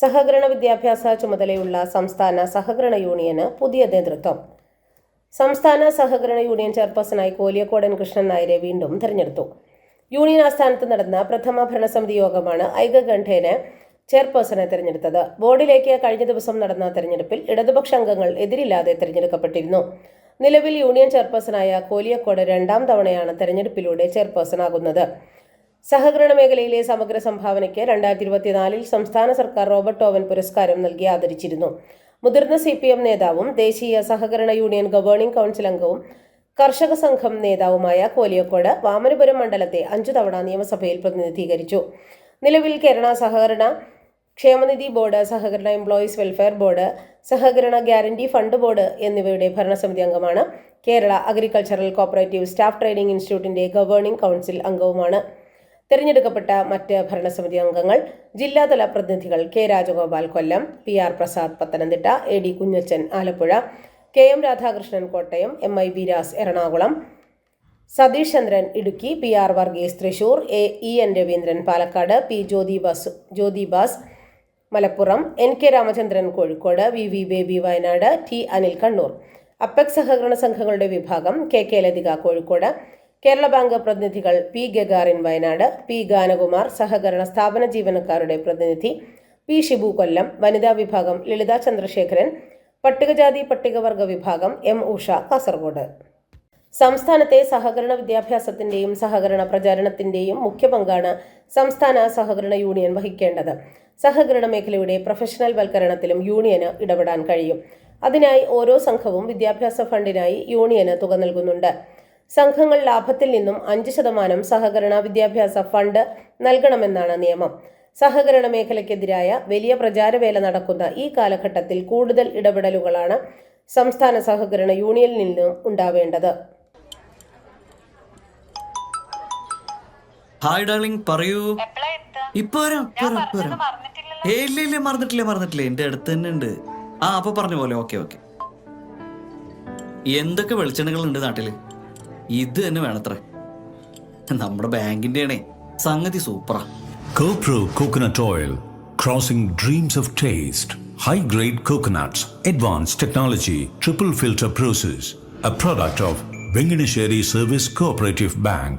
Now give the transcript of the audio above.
സഹകരണ വിദ്യാഭ്യാസ ചുമതലയുള്ള സംസ്ഥാന സഹകരണ യൂണിയന് പുതിയ നേതൃത്വം. സംസ്ഥാന സഹകരണ യൂണിയൻ ചെയർപേഴ്സണായി കോലിയക്കോടൻ കൃഷ്ണൻ നായരെ വീണ്ടും തെരഞ്ഞെടുത്തു. യൂണിയൻ ആസ്ഥാനത്ത് നടന്ന പ്രഥമ ഭരണസമിതി യോഗമാണ് ഐകകണ്ഠേന ചെയർപേഴ്സണെ തെരഞ്ഞെടുത്തത്. ബോർഡിലേക്ക് കഴിഞ്ഞ ദിവസം നടന്ന തെരഞ്ഞെടുപ്പിൽ ഇടതുപക്ഷ അംഗങ്ങൾ എതിരില്ലാതെ തെരഞ്ഞെടുക്കപ്പെട്ടിരുന്നു. നിലവിൽ യൂണിയൻ ചെയർപേഴ്സണായ കോലിയക്കോട് രണ്ടാം തവണയാണ് തെരഞ്ഞെടുപ്പിലൂടെ ചെയർപേഴ്സണാകുന്നത്. സഹകരണ മേഖലയിലെ സമഗ്ര സംഭാവനയ്ക്ക് 2024 സംസ്ഥാന സർക്കാർ റോബർട്ട് ഓവൻ പുരസ്കാരം നൽകി ആദരിച്ചിരുന്നു. മുതിർന്ന CPM നേതാവും ദേശീയ സഹകരണ യൂണിയൻ ഗവേണിംഗ് കൗൺസിൽ അംഗവും കർഷക സംഘം നേതാവുമായ കോലിയക്കോട് വാമനപുരം മണ്ഡലത്തെ 5 തവണ നിയമസഭയിൽ പ്രതിനിധീകരിച്ചു. നിലവിൽ കേരള സഹകരണ ക്ഷേമനിധി ബോർഡ്, സഹകരണ എംപ്ലോയീസ് വെൽഫെയർ ബോർഡ്, സഹകരണ ഗ്യാരണ്ടി ഫണ്ട് ബോർഡ് എന്നിവയുടെ ഭരണസമിതി അംഗമാണ്. Kerala agricultural cooperative staff training ഇൻസ്റ്റിറ്റ്യൂട്ടിന്റെ ഗവേണിംഗ് കൗൺസിൽ അംഗവുമാണ്. തെരഞ്ഞെടുക്കപ്പെട്ട മറ്റ് ഭരണസമിതി അംഗങ്ങൾ ജില്ലാതല പ്രതിനിധികൾ K Rajagopal Kollam, PR Prasad Pathanamthitta, AD Kunjachan Alappuzha, KM Radhakrishnan Kottayam, MI Biras Ernakulam, Satheesh Chandran Idukki, PR Varghese Thrissur, EN Raveendran Palakkad, P Jyothibas Malappuram, NK Ramachandran Kozhikode, VV Baby Wayanad, T Anil Kannur. Apex സഹകരണ സംഘങ്ങളുടെ വിഭാഗം KK ലതിക കോഴിക്കോട്, കേരള ബാങ്ക് പ്രതിനിധികൾ P Gagarin Wayanad, P Ganakumar, സഹകരണ സ്ഥാപന ജീവനക്കാരുടെ പ്രതിനിധി P ഷിബു കൊല്ലം, വനിതാ വിഭാഗം ലളിത ചന്ദ്രശേഖരൻ, പട്ടികജാതി പട്ടികവർഗ വിഭാഗം M ഉഷ കാസർഗോഡ്. സംസ്ഥാനത്തെ സഹകരണ വിദ്യാഭ്യാസത്തിന്റെയും സഹകരണ പ്രചാരണത്തിന്റെയും മുഖ്യ പങ്കാണ് സംസ്ഥാന സഹകരണ യൂണിയൻ വഹിക്കേണ്ടത്. സഹകരണ മേഖലയുടെ പ്രൊഫഷണൽ വൽക്കരണത്തിലും യൂണിയന് ഇടപെടാൻ കഴിയും. അതിനായി ഓരോ സംഘവും വിദ്യാഭ്യാസ ഫണ്ടിനായി യൂണിയന് തുക നൽകുന്നുണ്ട്. സംഘങ്ങൾ ലാഭത്തിൽ നിന്നും 5% സഹകരണ വിദ്യാഭ്യാസ ഫണ്ട് നൽകണമെന്നാണ് നിയമം. സഹകരണ മേഖലയ്ക്കെതിരായ വലിയ പ്രചാരവേല നടക്കുന്ന ഈ കാലഘട്ടത്തിൽ കൂടുതൽ ഇടപെടലുകളാണ് സംസ്ഥാന സഹകരണ യൂണിയനിൽ നിന്നും ഉണ്ടാവേണ്ടത്. ഹായ് ഡാർലിംഗ്, പറയൂ. ഇപ്പൊ ഇല്ല മറന്നിട്ടില്ല, എന്റെ അടുത്ത് തന്നെ ഉണ്ട്. അപ്പൊ പറഞ്ഞ പോലെ. ഓക്കെ. എന്തൊക്കെ വെളിച്ചെണ്ണകൾ ഉണ്ട് നാട്ടില്? ഇത് തന്നെ വേണത്രേ. നമ്മുടെ ബാങ്കിന്റെ ആണേ, സംഗതി സൂപ്പറാ. CoPro Coconut Oil, crossing dreams of taste. High-grade coconuts, advanced technology, triple filter process. A product of Venganesheri Service Cooperative Bank.